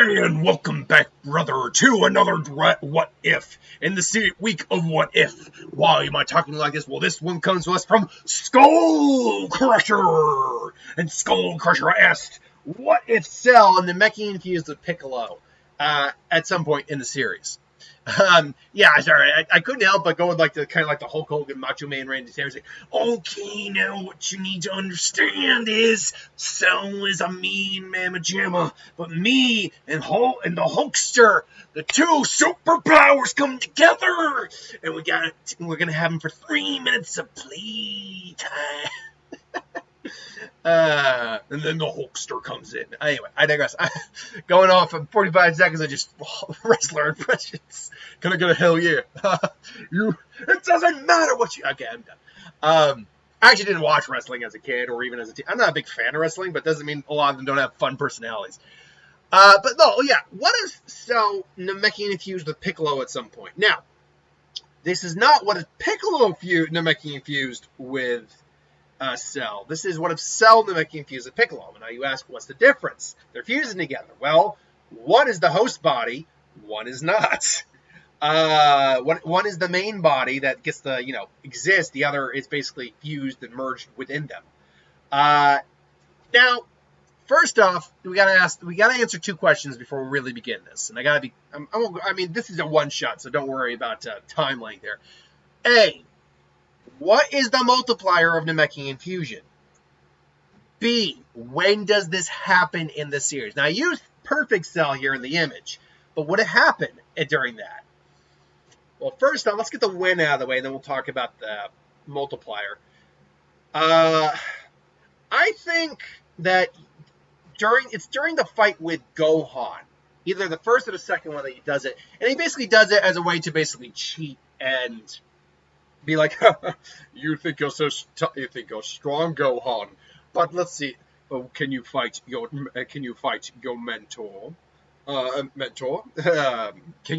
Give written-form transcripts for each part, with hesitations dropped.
And welcome back, brother, to another What If. In the week of What If. Why am I talking like this? Well, this one comes to us from Skull Crusher. And Skull Crusher asked, what if Cell and Namekian fused with Piccolo at some point in the series? Yeah, sorry, I couldn't help but go with like the Hulk Hogan, Macho Man, Randy Savage. Okay, now what you need to understand is Cell is a mean mamma jamma, but me and the Hulkster, the two superpowers come together, and we're gonna have them for 3 minutes of play time. And then the Hulkster comes in. Anyway, I digress. Going off in 45 seconds of just wrestler impressions. Can I get a hell yeah? It doesn't matter what you... Okay, I'm done. I actually didn't watch wrestling as a kid or even as a teen. I'm not a big fan of wrestling, but doesn't mean a lot of them don't have fun personalities. But no, yeah. What if Namekian fused with Piccolo at some point? Now, this is not what if Piccolo Namekian fused with Cell. This is what if Cell Namekian fused with Piccolo. Now you ask, what's the difference? They're fusing together. Well, one is the host body, one is not. One is the main body that gets to, exist. The other is basically fused and merged within them. Now, first off, we gotta answer two questions before we really begin this. And this is a one shot, so don't worry about time length there. A, what is the multiplier of Namekian fusion? B, when does this happen in the series? Now, I used perfect Cell here in the image, but would it happen during that? Well, first off, let's get the when out of the way, and then we'll talk about the multiplier. I think that during the fight with Gohan, either the first or the second one that he does it, and he basically does it as a way to basically cheat and be like, you think you're strong, Gohan, but let's see. Oh, can you fight your mentor? Can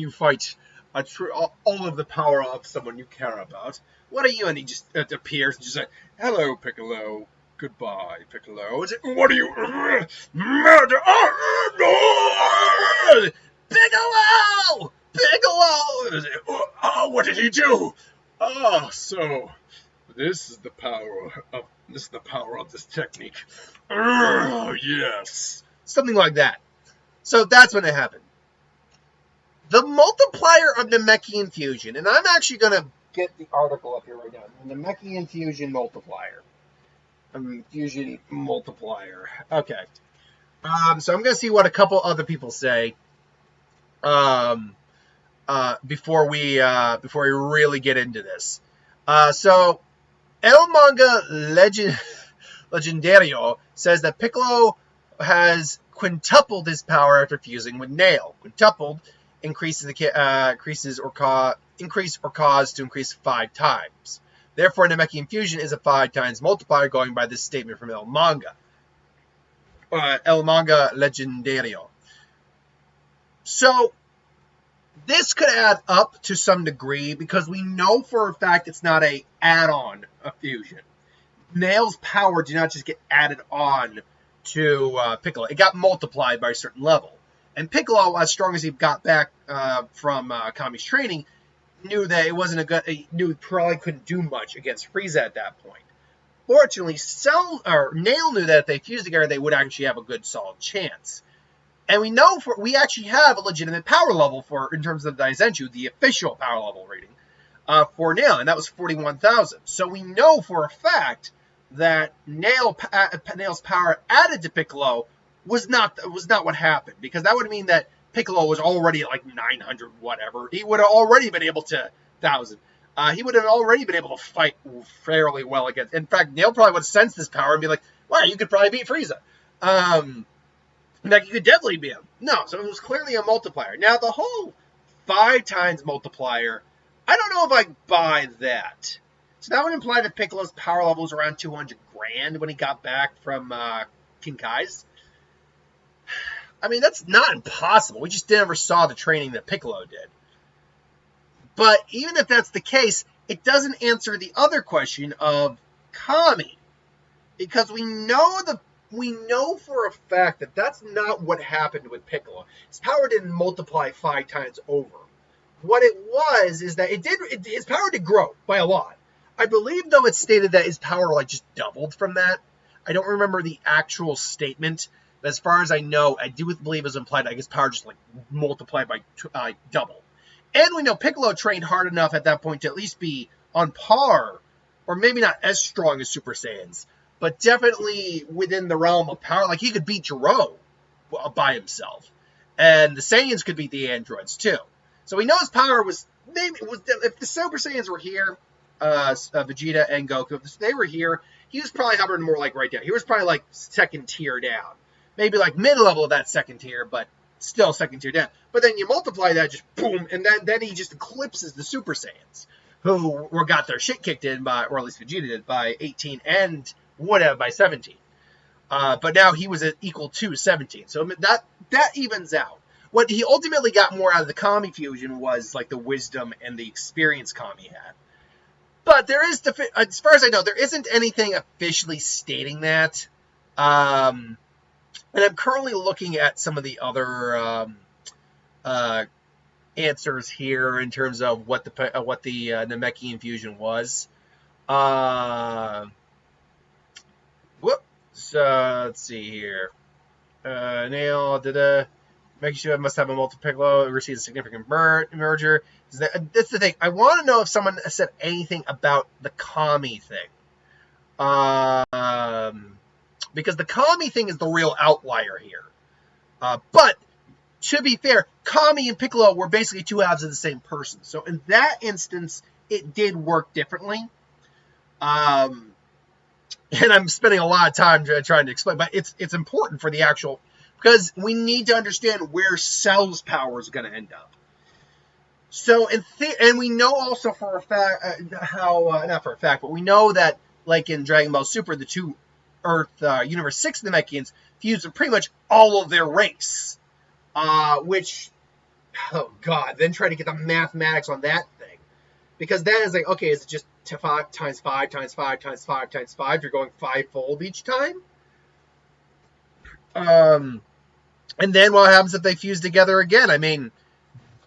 you fight all of the power of someone you care about? What are you? And he just appears and just like, hello, Piccolo. Goodbye, Piccolo. What are you? Murder! Oh, no! Piccolo! Oh, what did he do? So this is the power of this technique. Yes. Something like that. So that's when it happened. The multiplier of Namekian fusion, and I'm actually going to get the article up here right now. Namekian fusion multiplier. Fusion multiplier. Okay. So I'm going to see what a couple other people say. Before we really get into this. So El Manga Legendario says that Piccolo has quintupled his power after fusing with Nail. Quintupled increase or cause to increase 5 times. Therefore, Namekian fusion is a 5 times multiplier, going by this statement from El Manga Legendario. So this could add up to some degree because we know for a fact it's not a add-on of fusion. Nail's power did not just get added on to Piccolo. It got multiplied by a certain level. And Piccolo, as strong as he got back from Kami's training, knew that it wasn't knew he probably couldn't do much against Frieza at that point. Fortunately, Nail knew that if they fused together, they would actually have a good, solid chance. And we actually have a legitimate power level in terms of Daizenshuu, the official power level rating for Nail, and that was 41,000. So we know for a fact that Nail's power added to Piccolo was not what happened, because that would mean that Piccolo was already at like 900 whatever. He would have already been able to 1,000. He would have already been able to fight fairly well against. In fact, Nail probably would have sensed this power and be like, "Wow, you could probably beat Frieza." Like, you could definitely beat him. No, so it was clearly a multiplier. Now, the whole 5 times multiplier, I don't know if I buy that. So that would imply that Piccolo's power level was around 200 grand when he got back from King Kai's. I mean, that's not impossible. We just never saw the training that Piccolo did. But even if that's the case, it doesn't answer the other question of Kami. Because we know the we know for a fact that that's not what happened with Piccolo. His power didn't multiply 5 times over. What it was is that his power did grow by a lot. I believe, though, it's stated that his power like just doubled from that. I don't remember the actual statement, but as far as I know, I do believe it was implied that his power just like multiplied by double. And we know Piccolo trained hard enough at that point to at least be on par, or maybe not as strong as Super Saiyans, but definitely within the realm of power. Like, he could beat Jiro by himself, and the Saiyans could beat the androids too. So we know his power was, if the Super Saiyans were here, Vegeta and Goku, if they were here, he was probably hovering more like right down. He was probably like second tier down. Maybe like mid-level of that second tier, but still second tier down. But then you multiply that, just boom, and then he just eclipses the Super Saiyans, who got their shit kicked in by, or at least Vegeta did, by 18 and whatever, by 17. But now he was equal to 17. So that evens out. What he ultimately got more out of the Kami fusion was like the wisdom and the experience Kami had. But there is, as far as I know, there isn't anything officially stating that. And I'm currently looking at some of the other answers here in terms of what the Namekian fusion was. Let's see here. Making sure it must have a multi-Piccolo. It receives a significant merger. That's the thing. I want to know if someone said anything about the Kami thing. Because the Kami thing is the real outlier here. But, to be fair, Kami and Piccolo were basically two halves of the same person. So in that instance, it did work differently. And I'm spending a lot of time trying to explain, but it's important for the actual... Because we need to understand where Cell's power is going to end up. So, and we know also for a fact, not for a fact, but we know that, like in Dragon Ball Super, the two Earth Universe 6 Namekians fused with pretty much all of their race. Which, oh god, then try to get the mathematics on that thing. Because then it's like, okay, is it just 5 times 5 times 5 times 5 times 5? You're going 5-fold each time? And then what happens if they fuse together again? I mean,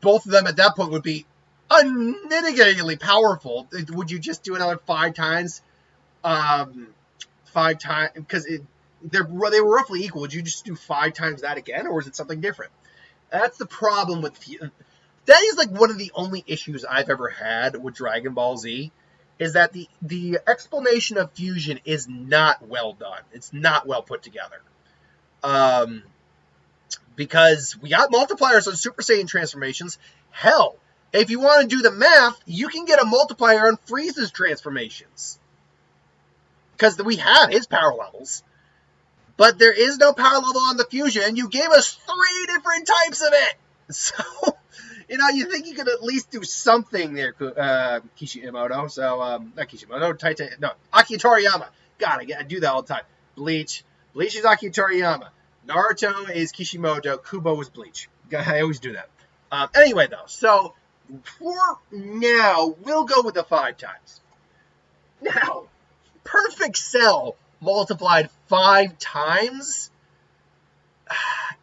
both of them at that point would be unmitigatedly powerful. Would you just do another 5 times? 5 times, because they were roughly equal. Would you just do 5 times that again, or is it something different? That's the problem with that is like one of the only issues I've ever had with Dragon Ball Z, is that the explanation of fusion is not well done. It's not well put together. Because we got multipliers on Super Saiyan transformations. Hell, if you want to do the math, you can get a multiplier on Frieza's transformations. Because we have his power levels. But there is no power level on the fusion, and you gave us 3 different types of it! So, you think you could at least do something there, Kishimoto. So, not Kishimoto, Aki Toriyama. God, I do that all the time. Bleach is Aki Toriyama. Naruto is Kishimoto. Kubo is Bleach. I always do that. Anyway, though, so for now, we'll go with the 5 times. Now, Perfect Cell multiplied 5 times.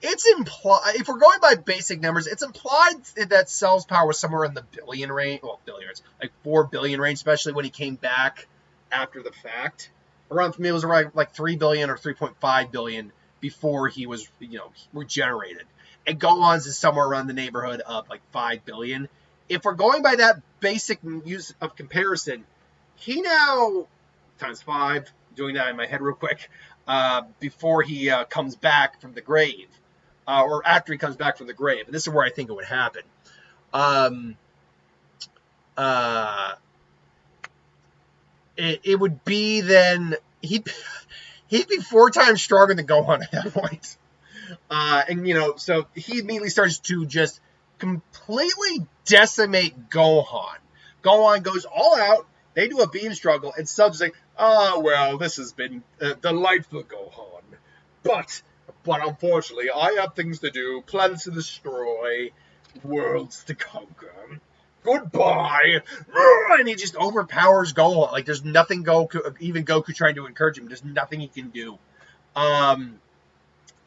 It's implied, if we're going by basic numbers, it's implied that Cell's power was somewhere in the billion range. Well, billions, like 4 billion range, especially when he came back after the fact. Around, for me, it was around like 3 billion or 3.5 billion before he was, regenerated. And Gohan's is somewhere around the neighborhood of like 5 billion. If we're going by that basic use of comparison, he now, times 5, doing that in my head real quick, before he comes back from the grave, or after he comes back from the grave. And this is where I think it would happen. It would be then, he'd be 4 times stronger than Gohan at that point. So he immediately starts to just completely decimate Gohan. Gohan goes all out, they do a beam struggle, and Cell's just like, oh, well, this has been delightful, Gohan. But unfortunately, I have things to do, planets to destroy, worlds to conquer. Goodbye! And he just overpowers Gohan. Like, there's nothing even Goku trying to encourage him. There's nothing he can do. And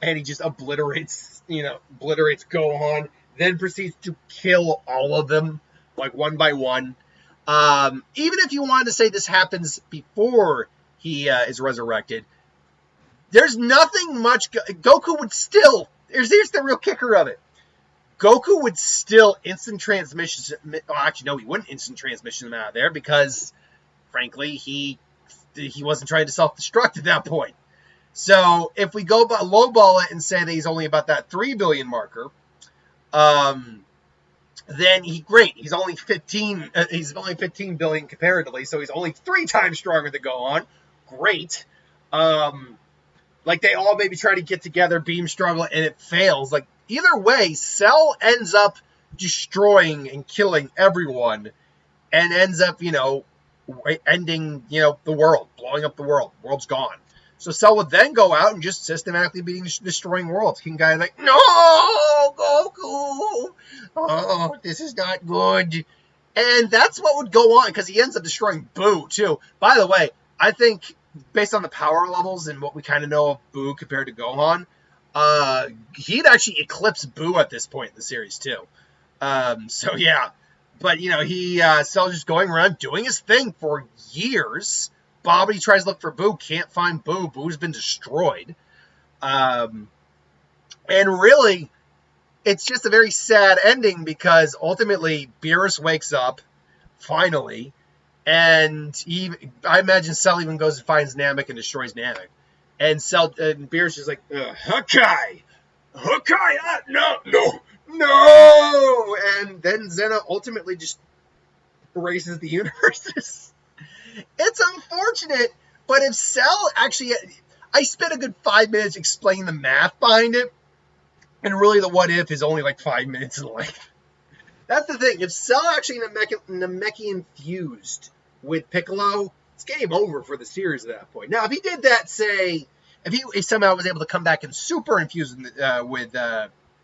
he just obliterates Gohan, then proceeds to kill all of them, like one by one. Even if you wanted to say this happens before he is resurrected, there's nothing much. Goku would still. Here's the real kicker of it. Goku would still instant transmission. Well, actually, no, he wouldn't instant transmission them out of there because, frankly, he wasn't trying to self-destruct at that point. So if we go lowball it and say that he's only about that 3 billion marker, then he's only 15. He's only 15 billion comparatively, so he's only 3 times stronger than Gohan. Great. Like they all maybe try to get together, beam struggle, and it fails. Like either way, Cell ends up destroying and killing everyone, and ends up ending the world, blowing up the world. The world's gone. So Cell would then go out and just systematically be destroying worlds. King Guy like, no, Goku, oh, this is not good. And that's what would go on, because he ends up destroying Boo, too. By the way, I think, based on the power levels and what we kind of know of Boo compared to Gohan, he'd actually eclipse Boo at this point in the series, too. So, yeah. But, Cell's just going around doing his thing for years. Bobbity tries to look for Boo, can't find Boo. Boo's been destroyed. And really, it's just a very sad ending because ultimately Beerus wakes up, finally, and I imagine Cell even goes and finds Namek and destroys Namek. And Beerus is like, Hakai! No! And then Zena ultimately just erases the universes. It's unfortunate, but if Cell actually... I spent a good 5 minutes explaining the math behind it, and really the what if is only like 5 minutes in length. That's the thing. If Cell actually Namekian fused with Piccolo, it's game over for the series at that point. Now, if he did that, say... If he somehow was able to come back and super infuse with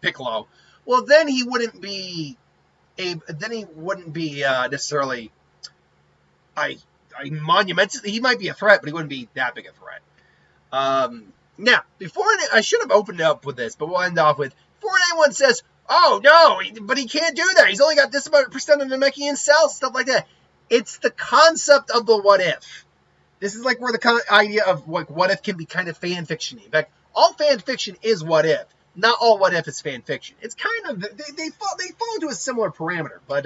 Piccolo, well, then he wouldn't be... necessarily... monumentally, he might be a threat, but he wouldn't be that big a threat. Now, I should have opened up with this, but we'll end off with, before anyone says, oh, no, but he can't do that. He's only got this amount percent of Namekian cells, stuff like that. It's the concept of the what if. This is like where the idea of what if can be kind of fan fiction-y. In fact, all fan fiction is what if. Not all what if is fan fiction. It's kind of, they fall into a similar parameter, but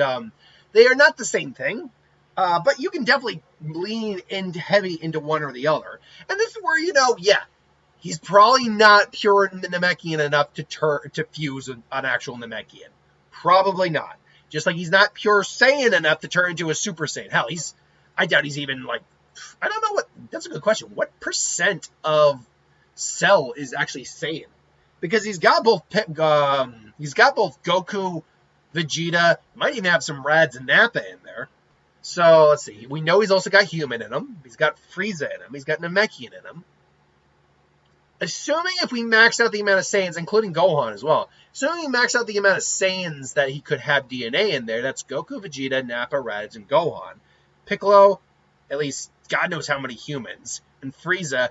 they are not the same thing. But you can definitely lean heavy into one or the other. And this is where, he's probably not pure Namekian enough to fuse an actual Namekian. Probably not. Just like he's not pure Saiyan enough to turn into a Super Saiyan. Hell, I doubt he's even I don't know that's a good question. What percent of Cell is actually Saiyan? Because he's got both Goku, Vegeta, might even have some Radz and Nappa in there. So, let's see. We know he's also got human in him. He's got Frieza in him. He's got Namekian in him. Assuming if we max out the amount of Saiyans, including Gohan as well, assuming we max out the amount of Saiyans that he could have DNA in there, that's Goku, Vegeta, Nappa, Raditz, and Gohan. Piccolo, at least God knows how many humans. And Frieza,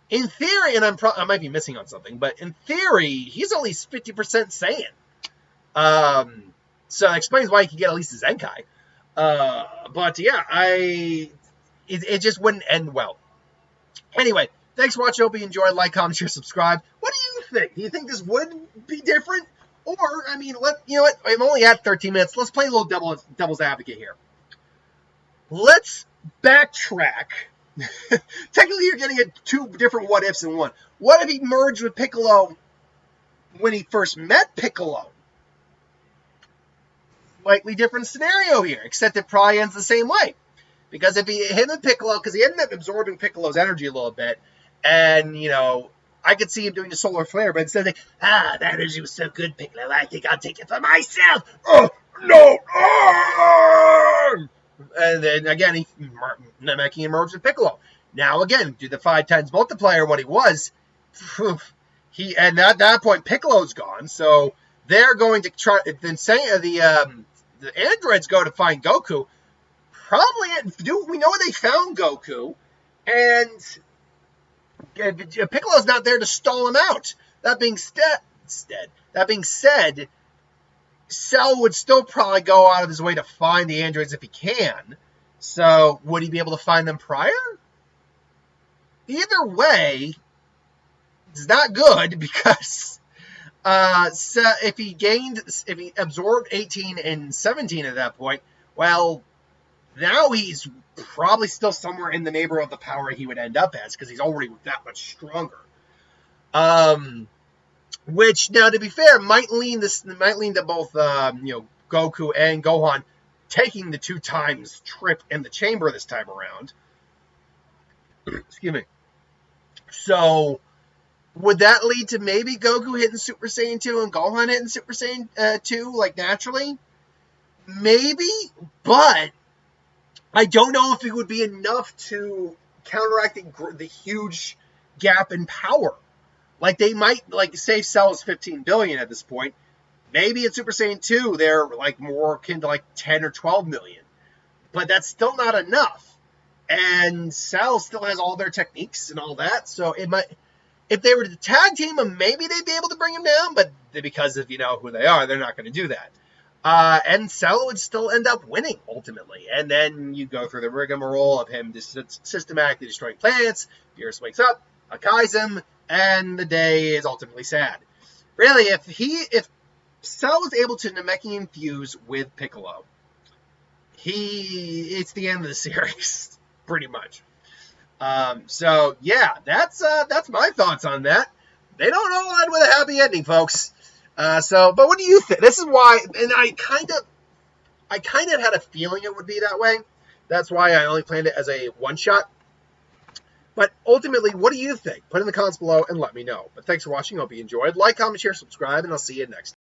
in theory, and I might be missing on something, but in theory, he's only 50% Saiyan. So that explains why he can get at least a Zenkai. But yeah, it just wouldn't end well. Anyway, thanks for watching. Hope you enjoyed. Like, comment, share, subscribe. What do you think? Do you think this would be different? Or, you know what? I'm only at 13 minutes. Let's play a little devil's advocate here. Let's backtrack. Technically, you're getting 2 different what ifs in one. What if he merged with Piccolo when he first met Piccolo? Slightly different scenario here, except it probably ends the same way. Because if him and Piccolo, because he ended up absorbing Piccolo's energy a little bit, and, I could see him doing the solar flare, but instead of that energy was so good, Piccolo, I think I'll take it for myself. Oh, no! Oh! And then, again, Namekian merged with Piccolo. Now, again, do the 5 times multiplier what he was. And at that point, Piccolo's gone, so they're going to try, then say the androids go to find Goku. Probably, we know they found Goku, and Piccolo's not there to stall him out. That being said, Cell would still probably go out of his way to find the androids if he can. So would he be able to find them prior? Either way, it's not good because so if he absorbed 18 and 17 at that point, well, now he's probably still somewhere in the neighborhood of the power he would end up as because he's already that much stronger. Which, now to be fair, might lean to both Goku and Gohan taking the 2 times trip in the chamber this time around. Excuse me. So would that lead to maybe Goku hitting Super Saiyan 2 and Gohan hitting Super Saiyan 2 like naturally? Maybe, but I don't know if it would be enough to counteract the huge gap in power. Like, they might, say Cell is 15 billion at this point. Maybe in Super Saiyan 2, they're, more akin to, 10 or 12 million. But that's still not enough. And Cell still has all their techniques and all that. So, it might, if they were to tag team him, maybe they'd be able to bring him down. But because of, who they are, they're not going to do that. And Cell would still end up winning, ultimately. And then you go through the rigmarole of him just systematically destroying planets. Beerus wakes up, Hakai's him, and the day is ultimately sad. Really, if Cell was able to Namekian fuse with Piccolo, it's the end of the series, pretty much. So yeah, that's my thoughts on that. They don't all end with a happy ending, folks. But what do you think? This is why, and I kind of had a feeling it would be that way. That's why I only planned it as a one-shot. But ultimately, what do you think? Put in the comments below and let me know. But thanks for watching. Hope you enjoyed. Like, comment, share, subscribe, and I'll see you next time.